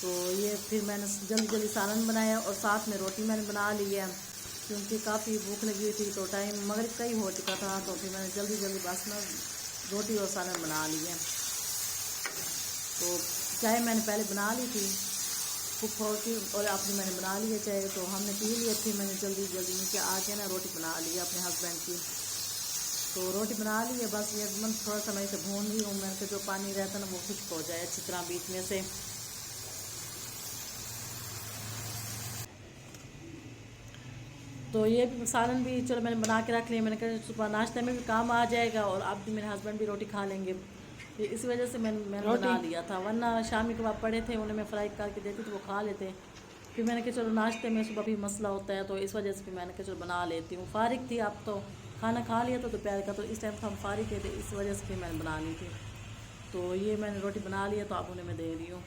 تو یہ پھر میں نے جلدی جلدی سالن بنایا اور ساتھ میں روٹی میں نے بنا لی ہے، کیونکہ کافی بھوک لگی ہوئی تھی تو ٹائم مغرب کا ہی ہو چکا تھا، تو پھر میں نے جلدی جلدی بس نا روٹی اور سالن بنا لی ہے۔ تو چائے میں نے پہلے بنا لی تھی پھپھو کی، اور اپنی میں نے بنا لی ہے چائے، تو ہم نے پی لی تھی، میں نے جلدی جلدی میں کہ آ کے نا روٹی بنا لی ہے اپنے ہسبینڈ کی، تو روٹی بنا لی ہے، بس یہ من تھوڑا سا میں اسے بھون رہی ہوں، میں کہ جو پانی رہتا ہے نا وہ خشک ہو جائے اچھی طرح بیچ میں سے۔ تو یہ سالن بھی چلو میں نے بنا کے رکھ لیا، میں نے کہا صبح ناشتے میں بھی کام آ جائے گا اور اب بھی میرے ہسبینڈ بھی روٹی کھا لیں گے، اس وجہ سے میں نے بنا لیا تھا، ورنہ شامی کباب پڑے تھے انہیں میں فرائی کر کے دیتی تو وہ کھا لیتے، پھر میں نے کہا چلو ناشتے میں صبح بھی مسئلہ ہوتا ہے، تو اس وجہ سے پھر میں نے کہا چلو بنا لیتی ہوں، فارغ تھی اب تو کھانا کھا لیا تو دوپہر کا، تو اس ٹائم تو ہم فارغ تھے، اس وجہ سے پھر میں نے بنا لی تھی، تو یہ میں نے روٹی بنا لی ہے تو اب انہیں میں دے رہی ہوں،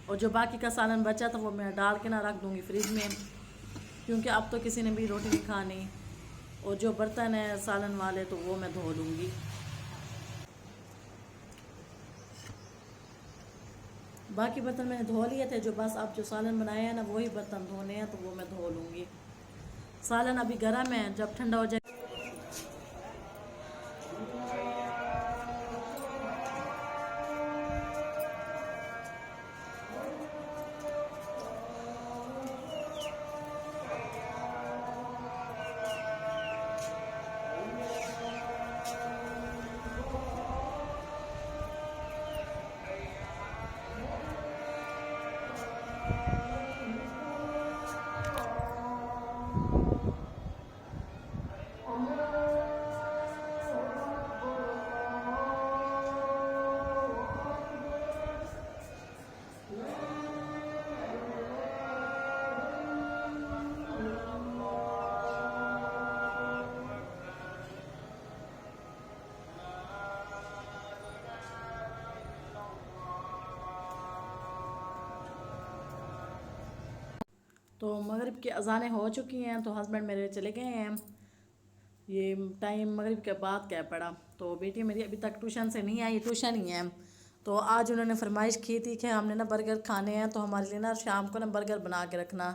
اور جو باقی کا سالن بچا تھا وہ میں ڈال کے نہ رکھ دوں گی فریج میں، کیونکہ اب تو کسی نے بھی روٹی نہیں کھانی، اور جو برتن ہیں سالن والے تو وہ میں دھو لوں گی، باقی برتن میں نے دھو لیے تھے، جو بس اب جو سالن بنایا ہے نا وہی برتن دھونے ہیں تو وہ میں دھو لوں گی، سالن ابھی گرم ہے، جب ٹھنڈا ہو جائے تو مغرب کی اذانیں ہو چکی ہیں، تو ہسبینڈ میرے چلے گئے ہیں، یہ ٹائم مغرب کے بعد کیا پڑا، تو بیٹی میری ابھی تک ٹیوشن سے نہیں آئی، ٹیوشن ہی ہے، تو آج انہوں نے فرمائش کی تھی کہ ہم نے نا برگر کھانے ہیں، تو ہمارے لیے نا شام کو نا برگر بنا کے رکھنا،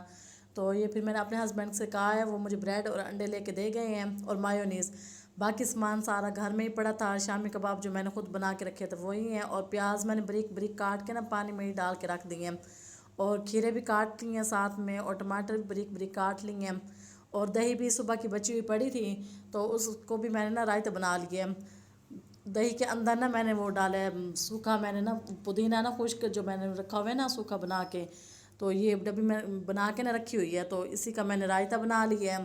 تو یہ پھر میں نے اپنے ہسبینڈ سے کہا ہے، وہ مجھے بریڈ اور انڈے لے کے دے گئے ہیں اور مایونیز، باقی سامان سارا گھر میں ہی پڑا تھا، شامی کباب جو میں نے خود بنا کے رکھے تھے وہی ہیں، اور پیاز میں نے بریک بریک کاٹ کے نا پانی میں ہی ڈال کے رکھ دیے ہیں، اور کھیرے بھی کاٹ لی ہیں ساتھ میں، اور ٹماٹر بھی بریک بریک کاٹ لی ہیں، اور دہی بھی صبح کی بچی ہوئی پڑی تھی تو اس کو بھی میں نے نا رائتا بنا لیا ہے، دہی کے اندر نا میں نے وہ ڈالا ہے سوکھا، میں نے نا پودینہ نا خشک جو میں نے رکھا ہوا ہے نا سوکھا بنا کے، تو یہ ڈبی میں بنا کے نا رکھی ہوئی ہے، تو اسی کا میں نے رائتا بنا لیا ہے،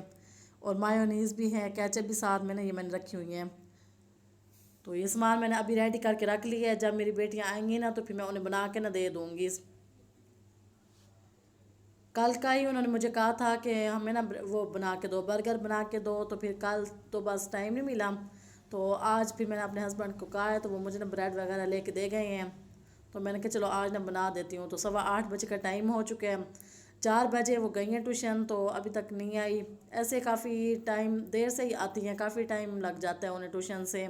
اور مایونیز بھی ہے، کیچپ بھی ساتھ میں نے یہ میں نے رکھی ہوئی ہیں، تو یہ سامان میں نے ابھی ریڈی کر کے رکھ لیا ہے، جب میری بیٹیاں آئیں گی نا تو پھر میں انہیں بنا کے نہ دے دوں گی، کل کا ہی انہوں نے مجھے کہا تھا کہ ہمیں نا وہ بنا کے دو، برگر بنا کے دو، تو پھر کل تو بس ٹائم نہیں ملا، تو آج پھر میں نے اپنے ہسبینڈ کو کہا ہے تو وہ مجھے نا بریڈ وغیرہ لے کے دے گئے ہیں، تو میں نے کہا چلو آج نا بنا دیتی ہوں، تو 8:15 کا ٹائم ہو چکا ہے، 4 بجے وہ گئی ہیں ٹیوشن تو ابھی تک نہیں آئی، ایسے کافی ٹائم دیر سے ہی آتی ہیں، کافی ٹائم لگ جاتا ہے انہیں ٹیوشن سے،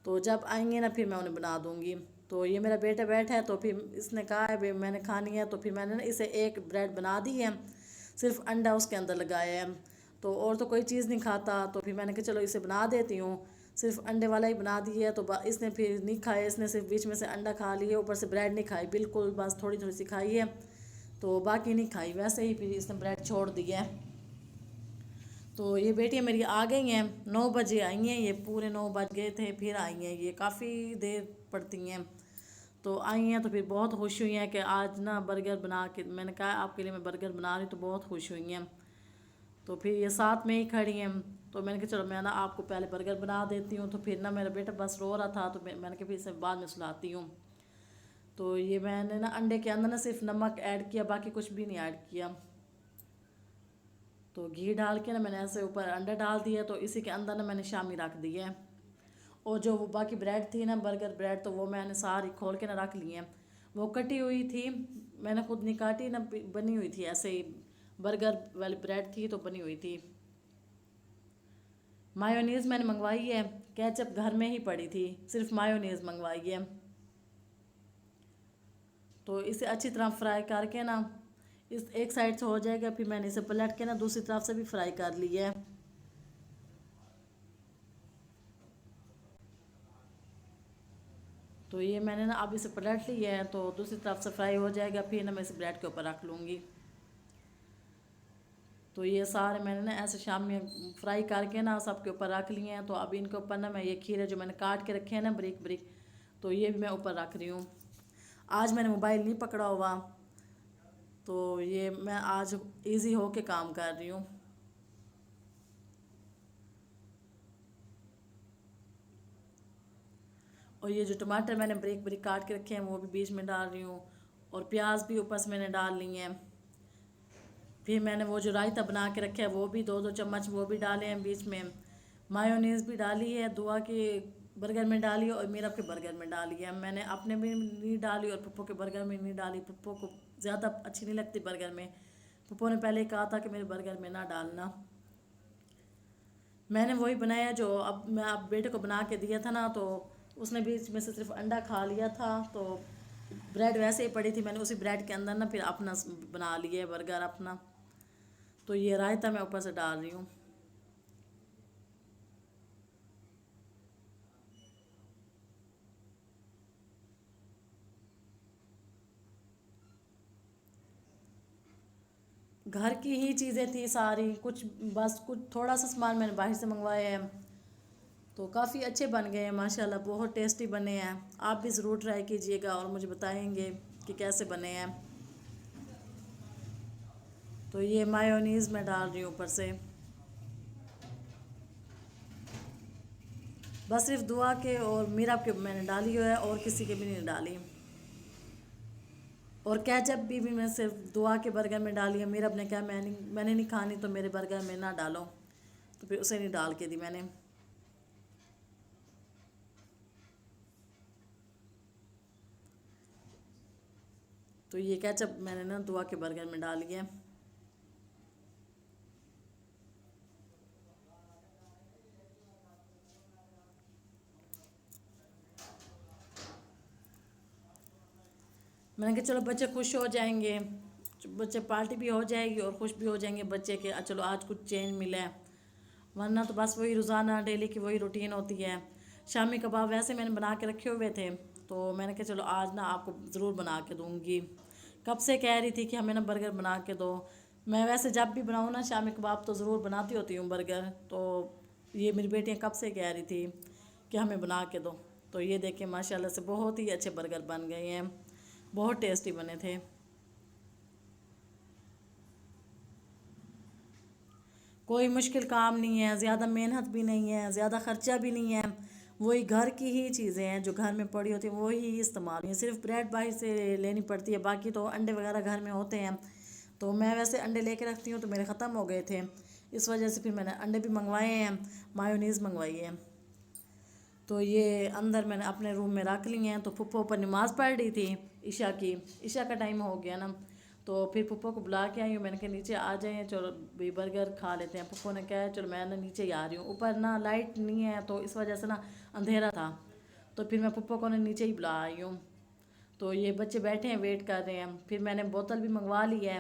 تو جب آئیں گے نا پھر میں انہیں بنا دوں گی، تو یہ میرا بیٹا بیٹھا ہے تو پھر اس نے کہا ہے بھی میں نے کھانی ہے، تو پھر میں نے نا اسے ایک بریڈ بنا دی ہے، صرف انڈا اس کے اندر لگایا ہے، تو اور تو کوئی چیز نہیں کھاتا، تو پھر میں نے کہا چلو اسے بنا دیتی ہوں، صرف انڈے والا ہی بنا دی ہے، تو اس نے پھر نہیں کھایا، اس نے صرف بیچ میں سے انڈا کھا لیا، اوپر سے بریڈ نہیں کھائی بالکل، بس تھوڑی تھوڑی سی کھائی ہے، تو باقی نہیں کھائی، ویسے ہی پھر اس نے بریڈ چھوڑ دی ہے، تو یہ بیٹیاں میری آ گئی ہیں، 9 بجے آئی ہیں، یہ پورے 9 بج گئے تھے پھر آئی ہیں، یہ کافی دیر پڑتی ہیں، تو آئی ہیں تو پھر بہت خوش ہوئی ہیں کہ آج نا برگر بنا کے، میں نے کہا آپ کے لیے میں برگر بنا رہی ہوں، تو بہت خوش ہوئی ہیں، تو پھر یہ ساتھ میں ہی کھڑی ہیں، تو میں نے کہا چلو میں نا آپ کو پہلے برگر بنا دیتی ہوں، تو پھر نا میرا بیٹا بس رو رہا تھا، تو میں نے کہا پھر اسے بعد میں سلاتی ہوں، تو یہ میں نے نا انڈے کے اندر نا صرف نمک ایڈ کیا، باقی کچھ بھی نہیں ایڈ کیا، تو گھی ڈال کے نا میں نے ایسے اوپر انڈا ڈال دیا، تو اسی کے اندر نا میں نے شامی رکھ دی ہے، اور جو وہ باقی بریڈ تھی نا برگر بریڈ، تو وہ میں نے ساری کھول کے نا رکھ لی ہیں، وہ کٹی ہوئی تھی، میں نے خود نہیں کاٹی نا، بنی ہوئی تھی ایسے ہی، برگر والی بریڈ تھی تو بنی ہوئی تھی، مایونیز میں نے منگوائی ہے، کیچپ گھر میں ہی پڑی تھی، صرف مایونیز منگوائی ہے، تو اسے اچھی طرح فرائی کر کے نا اس ایک سائڈ سے ہو جائے گا، پھر میں نے اسے پلٹ کے نا دوسری طرف سے بھی فرائی کر لیا ہے۔ تو یہ میں نے نا اب اسے پلٹ لیا ہے، تو دوسری طرف سے فرائی ہو جائے گا، پھر نا میں اسے بریڈ کے اوپر رکھ لوں گی۔ تو یہ سارے میں نے نا ایسے شام میں فرائی کر کے نا سب کے اوپر رکھ لیے ہیں۔ تو اب ان کے اوپر نا میں یہ کھیرے جو میں نے کاٹ کے رکھے ہیں نا بریک بریک، تو یہ بھی میں اوپر رکھ رہی ہوں۔ آج میں نے موبائل نہیں پکڑا ہوا، تو یہ میں آج ایزی ہو کے کام کر رہی ہوں۔ اور یہ جو ٹماٹر میں نے بریک بریک کاٹ کے رکھے ہیں وہ بھی بیچ میں ڈال رہی ہوں، اور پیاز بھی اوپر سے میں نے ڈال لی ہیں۔ پھر میں نے وہ جو رائتہ بنا کے رکھا ہے وہ بھی 2 چمچ وہ بھی ڈالے ہیں بیچ میں۔ مایونیز بھی ڈالی ہے، دعا کے برگر میں ڈالی اور میرب کے برگر میں ڈالی ہے۔ میں نے اپنے بھی نہیں ڈالی اور پپو کے برگر میں نہیں ڈالی، پپو کو زیادہ اچھی نہیں لگتی برگر میں۔ پپو نے پہلے کہا تھا کہ میرے برگر میں نہ ڈالنا۔ میں نے وہی بنایا جو میں بیٹے کو بنا کے دیا تھا نا، تو اس نے بیچ میں سے صرف انڈا کھا لیا تھا، تو بریڈ ویسے ہی پڑی تھی، میں نے اسی بریڈ کے اندر نا پھر اپنا بنا لیا ہے برگر اپنا۔ تو یہ رائتہ میں اوپر سے ڈال رہی ہوں۔ گھر کی ہی چیزیں تھی ساری، کچھ بس کچھ تھوڑا سا سامان میں نے باہر سے منگوایا ہے، تو کافی اچھے بن گئے ہیں ماشاءاللہ، بہت ٹیسٹی بنے ہیں۔ آپ بھی ضرور ٹرائی کیجئے گا اور مجھے بتائیں گے کہ کیسے بنے ہیں۔ تو یہ مایونیز میں ڈال رہی ہوں اوپر سے، بس صرف دعا کے اور میرب کے میں نے ڈالی ہے اور کسی کے بھی نہیں ڈالی۔ اور کیچپ بھی میں صرف دعا کے برگر میں ڈالی ہے۔ میرب نے کہا میں نے نہیں کھانی تو میرے برگر میں نہ ڈالو، تو پھر اسے نہیں ڈال کے دی میں نے۔ تو یہ کیچپ میں نے نا دعا کے برگر میں ڈالی ہے۔ میں نے کہا چلو بچے خوش ہو جائیں گے، بچے پارٹی بھی ہو جائے گی اور خوش بھی ہو جائیں گے بچے کہ چلو آج کچھ چینج ملا ہے، ورنہ تو بس وہی روزانہ ڈیلی کی وہی روٹین ہوتی ہے۔ شامی کباب ویسے میں نے بنا کے رکھے ہوئے تھے، تو میں نے کہا چلو آج نا آپ کو ضرور بنا کے دوں گی۔ کب سے کہہ رہی تھی کہ ہمیں نا برگر بنا کے دو۔ میں ویسے جب بھی بناؤں نا شامی کباب تو ضرور بناتی ہوتی ہوں برگر، تو یہ میری بیٹیاں کب سے کہہ رہی تھی کہ ہمیں بنا کے دو۔ تو یہ دیکھیں ماشاءاللہ سے بہت ہی اچھے برگر بن گئے ہیں، بہت ٹیسٹی بنے تھے۔ کوئی مشکل کام نہیں ہے، زیادہ محنت بھی نہیں ہے، زیادہ خرچہ بھی نہیں ہے، وہی گھر کی ہی چیزیں ہیں جو گھر میں پڑی ہوتی ہیں وہی استعمال ہیں۔ صرف بریڈ باہر سے لینی پڑتی ہے، باقی تو انڈے وغیرہ گھر میں ہوتے ہیں۔ تو میں ویسے انڈے لے کے رکھتی ہوں تو میرے ختم ہو گئے تھے، اس وجہ سے پھر میں نے انڈے بھی منگوائے ہیں، مایونیز منگوائی ہے۔ تو یہ اندر میں نے اپنے روم میں رکھ لی ہیں۔ تو پھپھو اوپر نماز پڑھ رہی تھی عشاء کی، عشاء کا ٹائم ہو گیا نا، تو پھر پھپھو کو بلا کے آئی ہوں، میں نے کہا نیچے آ جائیں چلو بھی برگر کھا لیتے ہیں۔ پھپھو نے کہا چلو میں نا نیچے ہی آ رہی ہوں، اوپر نا لائٹ نہیں ہے تو اس وجہ سے نا اندھیرا تھا، تو پھر میں پھپھو کو نا نیچے ہی بلا آئی ہوں۔ تو یہ بچے بیٹھے ہیں ویٹ کر رہے ہیں، پھر میں نے بوتل بھی منگوا لی ہے،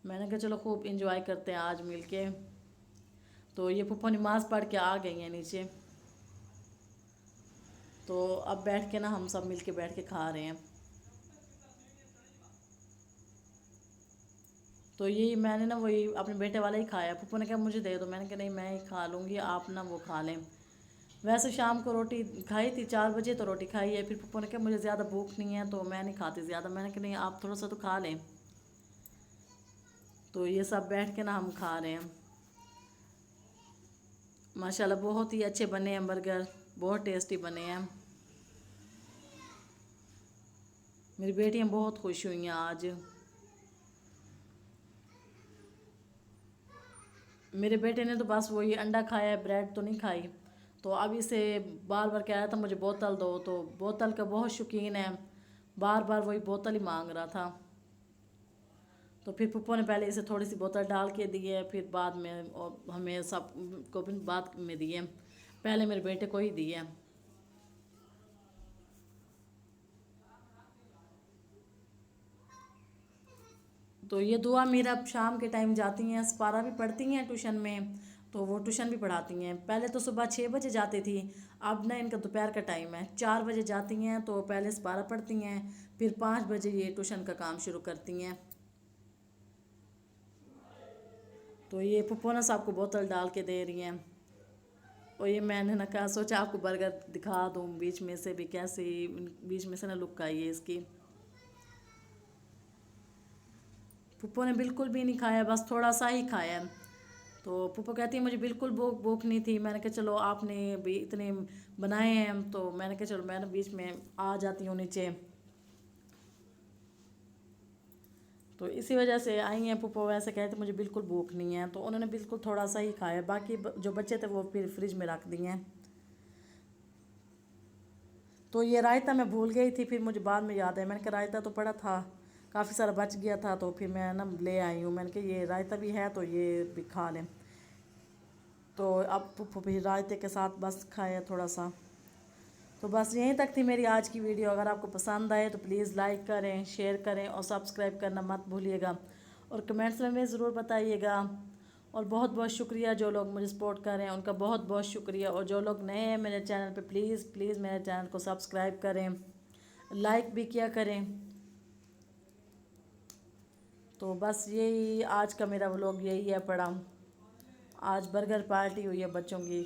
میں نے کہا چلو خوب انجوائے کرتے ہیں آج مل کے۔ تو یہ پھپھو نماز پڑھ کے آ گئی ہیں نیچے، تو اب بیٹھ کے نا ہم سب مل کے بیٹھ کے کھا رہے ہیں۔ تو یہی میں نے نا وہی اپنے بیٹے والا ہی کھایا، پھپھو نے کہا مجھے دے دو، میں نے کہا نہیں میں ہی کھا لوں گی، آپ نا وہ کھا لیں۔ ویسے شام کو روٹی کھائی تھی 4 بجے تو روٹی کھائی ہے، پھر پھپھو نے کہا مجھے زیادہ بھوک نہیں ہے تو میں نہیں کھاتی زیادہ، میں نے کہا نہیں آپ تھوڑا سا تو کھا لیں۔ تو یہ سب بیٹھ کے نا ہم کھا رہے ہیں۔ ماشاءاللہ بہت ہی اچھے بنے ہیں برگر، بہت ٹیسٹی بنے ہیں۔ میری بیٹیاں بہت خوش ہوئی ہیں آج۔ میرے بیٹے نے تو بس وہی انڈا کھایا ہے، بریڈ تو نہیں کھائی، تو اب اسے بار بار کہہ رہا تھا مجھے بوتل دو، تو بوتل کا بہت شوقین ہے، بار بار وہی بوتل ہی مانگ رہا تھا۔ تو پھر پھپھو نے پہلے اسے تھوڑی سی بوتل ڈال کے دی ہے، پھر بعد میں ہمیں سب کو بھی بعد میں دی ہے، پہلے میرے بیٹے کو ہی دی ہے۔ تو یہ دعا میرا اب شام کے ٹائم جاتی ہیں، سپارہ بھی پڑھتی ہیں ٹیوشن میں، تو وہ ٹیوشن بھی پڑھاتی ہیں۔ پہلے تو صبح 6 بجے جاتی تھی، اب نہ ان کا دوپہر کا ٹائم ہے، 4 بجے جاتی ہیں تو پہلے سپارہ پڑھتی ہیں، پھر 5 بجے یہ ٹیوشن کا کام شروع کرتی ہیں۔ تو یہ پھپھو نا صاحب کو بوتل ڈال کے دے رہی ہیں، اور یہ میں نے نہ کہا سوچا آپ کو برگر دکھا دوں بیچ میں سے بھی، کیسے بیچ میں سے نہ لک آئی ہے اس کی۔ پھپھو نے بالکل بھی نہیں کھایا، بس تھوڑا سا ہی کھایا ہے۔ تو پھپھو کہتی ہے مجھے بالکل بھوک نہیں تھی، میں نے کہا چلو آپ نے بھی اتنے بنائے ہیں تو میں نے کہا چلو میں نے بیچ میں آ جاتی ہوں نیچے، تو اسی وجہ سے آئی ہیں پھپھو۔ ویسے کہتے مجھے بالکل بھوک نہیں ہے، تو انہوں نے بالکل تھوڑا سا ہی کھایا، باقی جو بچے تھے وہ پھر فریج میں رکھ دیے ہیں۔ تو یہ رائتہ میں بھول گئی تھی، پھر مجھے بعد میں یاد ہے، میں نے کہا رائتہ تو پڑا تھا، کافی سارا بچ گیا تھا، تو پھر میں نا لے آئی ہوں، میں نے کہا یہ رائتہ بھی ہے تو یہ بھی کھا لیں۔ تو اب پھپھو بھی رائتے کے ساتھ بس کھایا تھوڑا سا۔ تو بس یہیں تک تھی میری آج کی ویڈیو۔ اگر آپ کو پسند آئے تو پلیز لائک کریں، شیئر کریں اور سبسکرائب کرنا مت بھولیے گا، اور کمنٹس میں ضرور بتائیے گا۔ اور بہت بہت شکریہ جو لوگ مجھے سپورٹ کر رہے ہیں ان کا بہت بہت شکریہ، اور جو لوگ نئے ہیں میرے چینل پہ پلیز پلیز میرے چینل کو سبسکرائب کریں، لائک بھی کیا کریں۔ تو بس یہی آج کا میرا ولاگ یہی ہے پڑا۔ آج برگر پارٹی ہوئی ہے بچوں کی۔